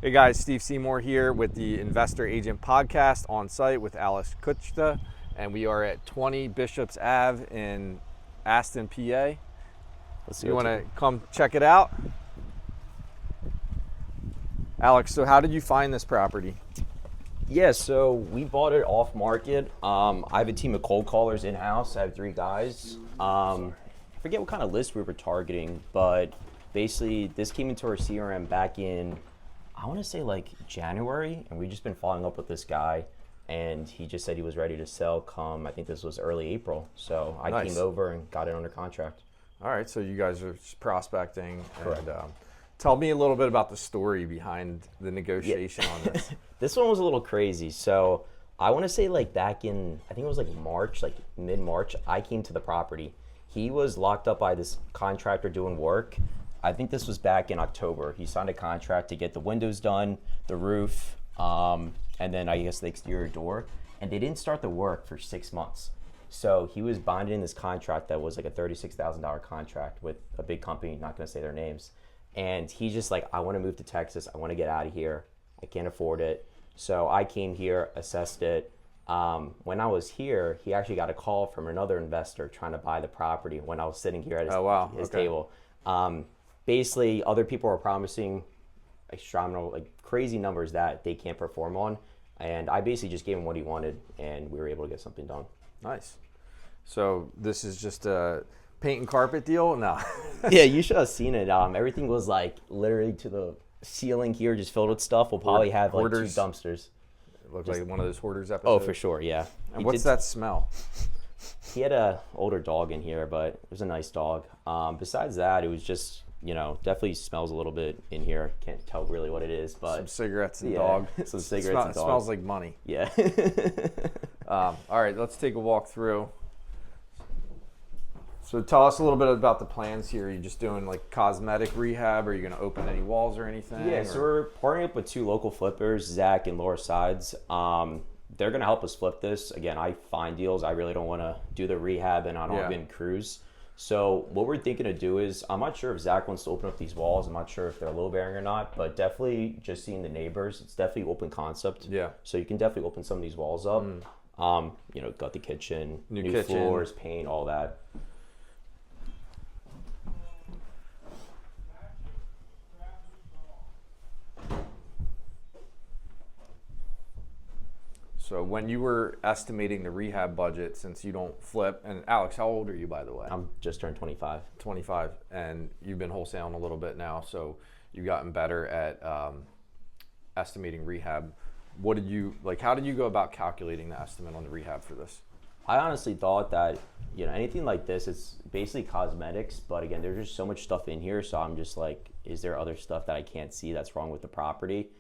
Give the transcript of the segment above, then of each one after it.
Hey guys, Steve Seymour here with the Investor Agent Podcast on site with Alex Kuchta, and we are at 20 Bishops Ave in Aston, PA. You want to come check it out? Alex, so how did you find this property? Yeah, so we bought it off market. I have a team of cold callers in-house. I have 3 guys. I forget what kind of list we were targeting, but basically this came into our CRM back in, I want to say like January, and we've just been following up with this guy, and he just said he was ready to sell come, I think this was early April. So I came over and got it under contract. All right, so you guys are just prospecting. Correct. And tell me a little bit about the story behind the negotiation on this. This one was a little crazy. So I want to say like back in, I think it was like March, like mid-March, I came to the property. He was locked up by this contractor doing work. I think this was back in October. He signed a contract to get the windows done, the roof, and then I guess the exterior door. And they didn't start the work for 6 months. So he was bonded in this contract that was like a $36,000 contract with a big company, not gonna say their names. And he's just like, I wanna move to Texas. I wanna get out of here. I can't afford it. So I came here, assessed it. When I was here, he actually got a call from another investor trying to buy the property when I was sitting here at his table. Basically, other people are promising astronomical, like crazy numbers that they can't perform on. And I basically just gave him what he wanted, and we were able to get something done. Nice. So this is just a paint and carpet deal? No. Yeah, you should have seen it. Everything was like literally to the ceiling here, just filled with stuff. We'll probably have like 2 dumpsters. It looked like one of those hoarders episodes. Oh, for sure, yeah. And what's that smell? He had a older dog in here, but it was a nice dog. Besides that, it was just, you know, definitely smells a little bit in here. Can't tell really what it is, but some cigarettes and dog. Some cigarettes and dog. It smells like money. Yeah. All right, let's take a walk through. So tell us a little bit about the plans here. Are you just doing like cosmetic rehab? Are you going to open any walls or anything? Yeah, so we're partnering up with 2 local flippers, Zach and Laura Sides. They're going to help us flip this. Again, I find deals. I really don't want to do the rehab, and I don't even cruise. So what we're thinking to do is, I'm not sure if Zach wants to open up these walls. I'm not sure if they're low bearing or not, but definitely just seeing the neighbors. It's definitely open concept. Yeah. So you can definitely open some of these walls up. You know, got the kitchen, new kitchen, floors, paint, all that. So when you were estimating the rehab budget, since you don't flip, and Alex, how old are you, by the way? I'm just turned 25. 25, and you've been wholesaling a little bit now, so you've gotten better at estimating rehab. What did you, like, how did you go about calculating the estimate on the rehab for this? I honestly thought that, you know, anything like this, it's basically cosmetics, but again, there's just so much stuff in here, so I'm just like, is there other stuff that I can't see that's wrong with the property?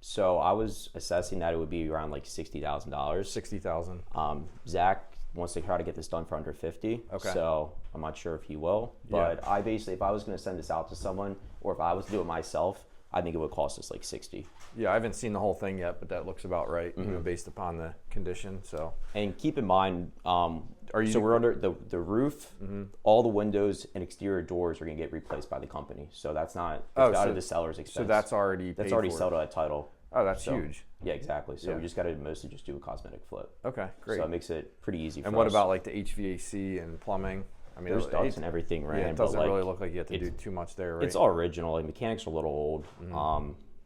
So I was assessing that it would be around like $60,000. $60,000. Zach wants to try to get this done for under 50. Okay. So I'm not sure if he will, but I basically, if I was going to send this out to someone, or if I was to do it myself, I think it would cost us like 60. Yeah, I haven't seen the whole thing yet, but that looks about right, you know, based upon the condition. So. And keep in mind, so we're under the roof, all the windows and exterior doors are going to get replaced by the company. So that's not out of the seller's expense. So that's already paid for. Settled at title. Oh, that's huge. Yeah, exactly. So we just got to mostly just do a cosmetic flip. Okay, great. So it makes it pretty easy for us. And what about like the HVAC and plumbing? I mean, there's ducts and everything, right? Yeah, it doesn't really look like you have to do too much there, right? It's all original. Like, mechanics are a little old.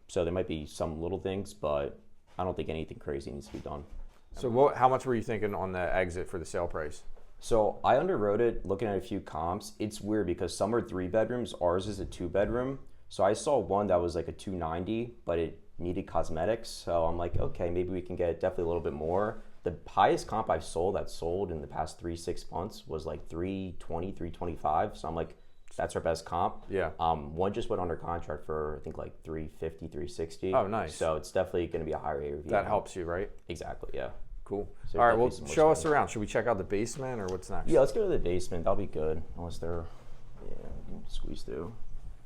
So there might be some little things, but I don't think anything crazy needs to be done. So how much were you thinking on the exit for the sale price? So I underwrote it looking at a few comps. It's weird because some are 3 bedrooms. Ours is a 2-bedroom. So I saw one that was like a 290, but it needed cosmetics. So I'm like, okay, maybe we can get definitely a little bit more. The highest comp I've sold in the past 3-6 months was like 320, 325. So I'm like, that's our best comp. Yeah. One just went under contract for, I think, like 350, 360. Oh, nice. So it's definitely going to be a higher ARV. That helps you, right? Exactly, yeah. Cool. So all right, well, show us around. Should we check out the basement or what's next? Yeah, let's go to the basement. That'll be good. Unless they're, we can squeeze through.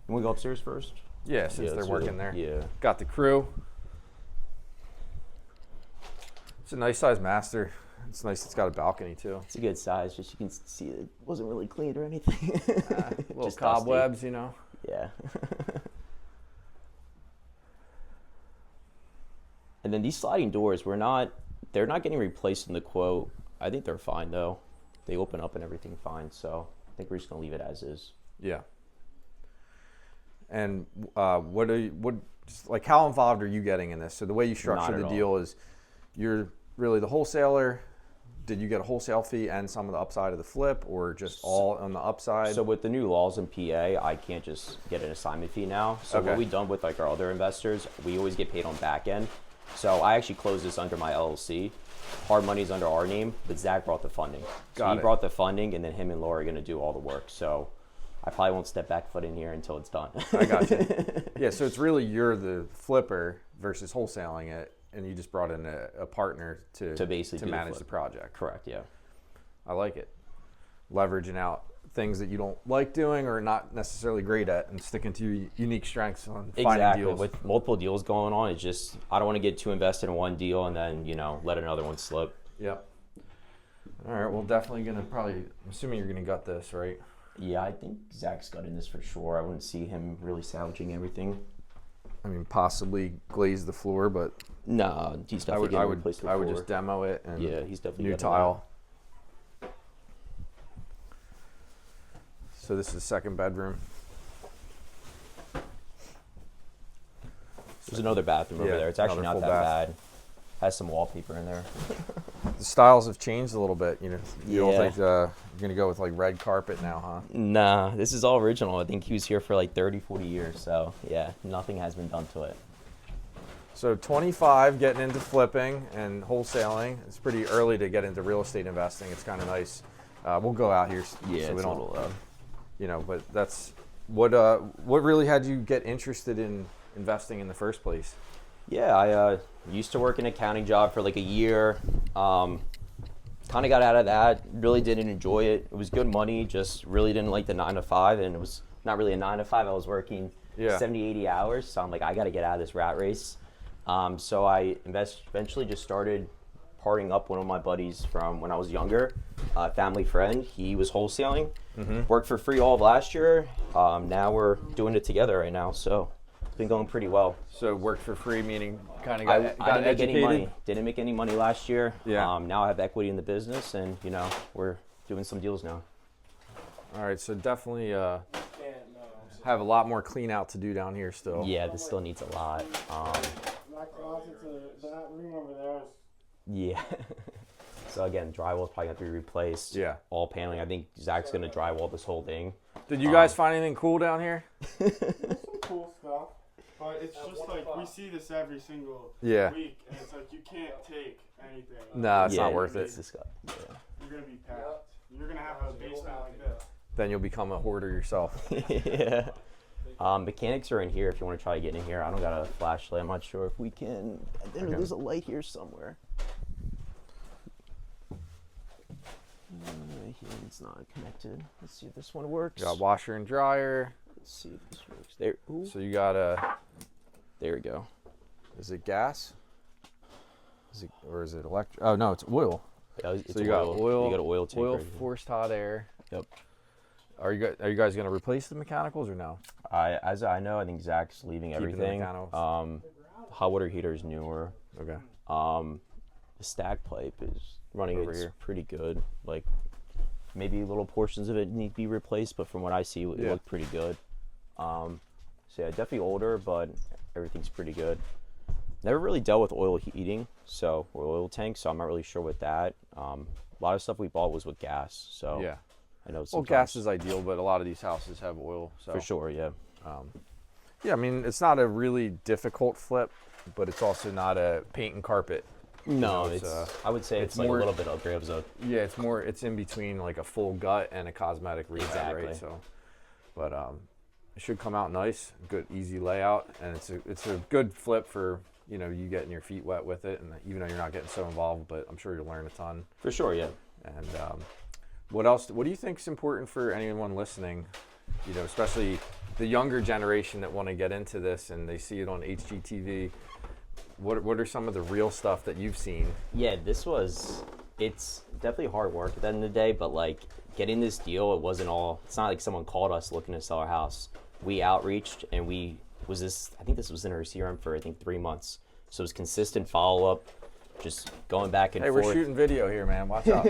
Can we go upstairs first? Yeah, since they're working there. Yeah. Got the crew. It's a nice size master. It's nice it's got a balcony too. It's a good size, just you can see it wasn't really cleaned or anything. Little cobwebs, you know. Yeah. then these sliding doors, they're not getting replaced in the quote. I think they're fine though. They open up and everything fine. So I think we're just gonna leave it as is. Yeah. And like how involved are you getting in this? So the way you structure the deal is you're really the wholesaler. Did you get a wholesale fee and some of the upside of the flip, or just all on the upside? So with the new laws in PA, I can't just get an assignment fee now. So what we've done with like our other investors, we always get paid on back end. So I actually closed this under my LLC. Hard money's under our name, but Zach brought the funding. So he brought the funding, and then him and Laura are going to do all the work. So I probably won't step back foot in here until it's done. I got you. Yeah, so it's really you're the flipper versus wholesaling it, and you just brought in a partner to basically manage the project. Correct, yeah. I like it. Leveraging out things that you don't like doing or not necessarily great at, and sticking to your unique strengths on finding deals. With multiple deals going on, it's just I don't want to get too invested in one deal and then let another one slip. Yep. All right. Well, definitely gonna I'm assuming you're gonna gut this, right? Yeah, I think Zach's gutting this for sure. I wouldn't see him really salvaging everything. I mean, possibly glaze the floor, but no, he's definitely I would just demo it and he's definitely new tile. So this is the second bedroom. There's another bathroom over there. It's actually not that bad. Has some wallpaper in there. The styles have changed a little bit. You don't think you're gonna go with like red carpet now, huh? Nah, this is all original. I think he was here for like 30, 40 years. So yeah, nothing has been done to it. So 25, getting into flipping and wholesaling. It's pretty early to get into real estate investing. It's kind of nice. We'll go out here so we don't, but that's what really had you get interested in investing in the first place? Yeah, I used to work an accounting job for like a year. Kind of got out of that. Really didn't enjoy it. It was good money, just really didn't like the 9 to 5, and it was not really a 9 to 5. I was working 70, 80 hours, so I'm like, I got to get out of this rat race. So I eventually just started parting up one of my buddies from when I was younger, family friend. He was wholesaling, worked for free all of last year. Now we're doing it together right now, so it's been going pretty well. So worked for free, meaning kind of got I didn't make educated? any money. Didn't make any money last year. Yeah. Now I have equity in the business, and we're doing some deals now. All right, so definitely have a lot more clean out to do down here still. Yeah, this still needs a lot. That closet to that room over there is. Yeah. So again, drywall's probably have to be replaced. Yeah. All paneling. I think Zach's gonna drywall this whole thing. Did you guys find anything cool down here? There's some cool stuff, but it's just like we see this every single week, and it's like you can't take anything. No, it's not worth it. It's disgusting. Yeah. You're gonna be packed. You're gonna have a basement like this. Then you'll become a hoarder yourself. Yeah. Mechanics are in here if you want to try to get in here. I don't got a flashlight. I'm not sure if we can. There's a light here somewhere. It's not connected. Let's see if this one works. You got washer and dryer. Let's see if this works. There. Ooh. So you got There we go. Is it gas? Or is it electric? Oh no, it's oil. It's so you got oil. You got an oil tank. Oil, right forced hot air. Yep. Are you guys going to replace the mechanicals or no? As I know, I think Zach's leaving Keeping everything. the mechanicals. Hot water heater is newer. Okay. The stack pipe is running Over here. pretty good. Like maybe little portions of it need to be replaced, but from what I see, it looked pretty good. So yeah, definitely older, but everything's pretty good. Never really dealt with oil heating, or oil tanks, so I'm not really sure with that. A lot of stuff we bought was with gas, so Yeah. I know. Well, gas is ideal, but a lot of these houses have oil. So. For sure, yeah. Yeah, I mean, it's not a really difficult flip, but it's also not a paint and carpet. No, it's I would say it's like more, a little bit of grabs up. Yeah, it's in between like a full gut and a cosmetic rehab, Exactly. right? So, but it should come out nice, good, easy layout, and it's a good flip for you getting your feet wet with it, and even though you're not getting so involved, but I'm sure you'll learn a ton. For sure, yeah. And what else? What do you think is important for anyone listening? Especially the younger generation that want to get into this and they see it on HGTV. What are some of the real stuff that you've seen? Yeah, it's definitely hard work at the end of the day, but like getting this deal, it's not like someone called us looking to sell our house. We outreached and I think this was in our CRM for 3 months. So it was consistent follow-up, just going back and Hey, forth. we're shooting video here, man. Watch out.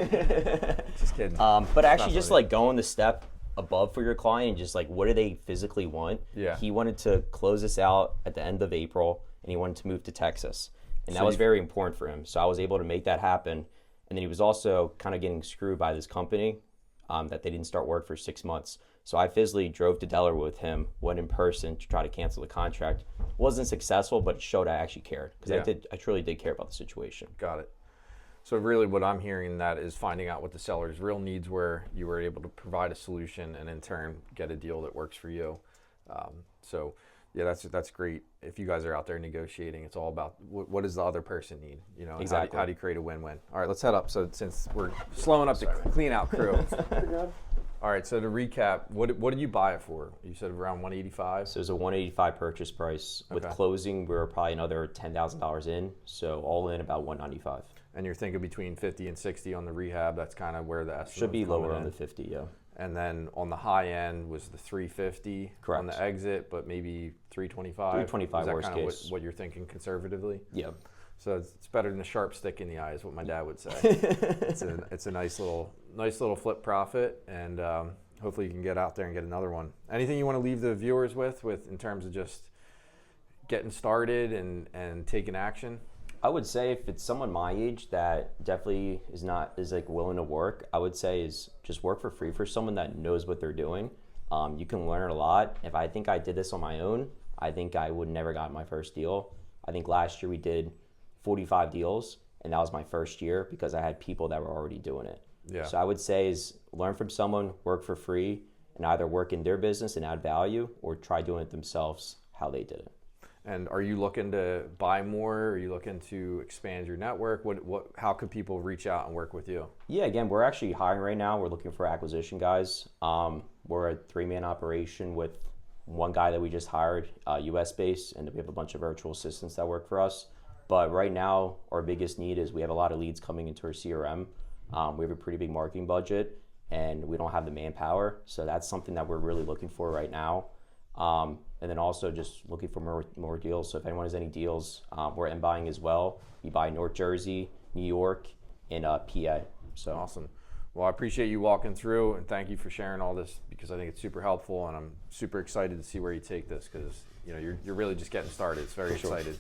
Just kidding. But actually just like going the step above for your client and just like what do they physically want. Yeah. He wanted to close this out at the end of April and he wanted to move to Texas. And So that was very important for him. So I was able to make that happen. And then he was also kind of getting screwed by this company that they didn't start work for 6 months. So I physically drove to Delaware with him, went in person to try to cancel the contract. Wasn't successful, but it showed I actually cared because I truly did care about the situation. Got it. So really what I'm hearing in that is finding out what the seller's real needs were. You were able to provide a solution and in turn get a deal that works for you. So yeah, that's great. If you guys are out there negotiating, it's all about what does the other person need, you know, Exactly. how do you create a win-win? All right, let's head up. So since we're slowing up the clean out crew. All right, so to recap, what did you buy it for? You said around 185? So it was a 185 purchase price. With Okay. closing, we were probably another $10,000 in. So all in about 195. And you're thinking between 50 and 60 on the rehab. That's kind of where the estimate Should be lower on the 50, yeah. And then on the high end was the 350 Correct. on the exit, but maybe 325. 325 Is that worst kind of case. what you're thinking conservatively? Yeah. So it's better than a sharp stick in the eye, is what my dad would say. it's a nice little flip profit, and hopefully you can get out there and get another one. Anything you want to leave the viewers with in terms of just getting started and taking action? I would say if it's someone my age that definitely is like willing to work, I would say is just work for free for someone that knows what they're doing. You can learn a lot. If I think I did this on my own, I think I would never got my first deal. I think last year we did 45 deals, and that was my first year because I had people that were already doing it. Yeah. So I would say is learn from someone, work for free, and either work in their business and add value or try doing it themselves how they did it. And are you looking to buy more? Are you looking to expand your network? How could people reach out and work with you? Yeah, again, we're actually hiring right now. We're looking for acquisition guys. We're a 3-man operation with one guy that we just hired, US based, and we have a bunch of virtual assistants that work for us. But right now, our biggest need is we have a lot of leads coming into our CRM. We have a pretty big marketing budget, and we don't have the manpower. So that's something that we're really looking for right now. And then also just looking for more deals. So if anyone has any deals, we're in buying as well. We buy North Jersey, New York, and PA. So Awesome. Well, I appreciate you walking through, and thank you for sharing all this because I think it's super helpful, and I'm super excited to see where you take this because you're really just getting started. It's very excited.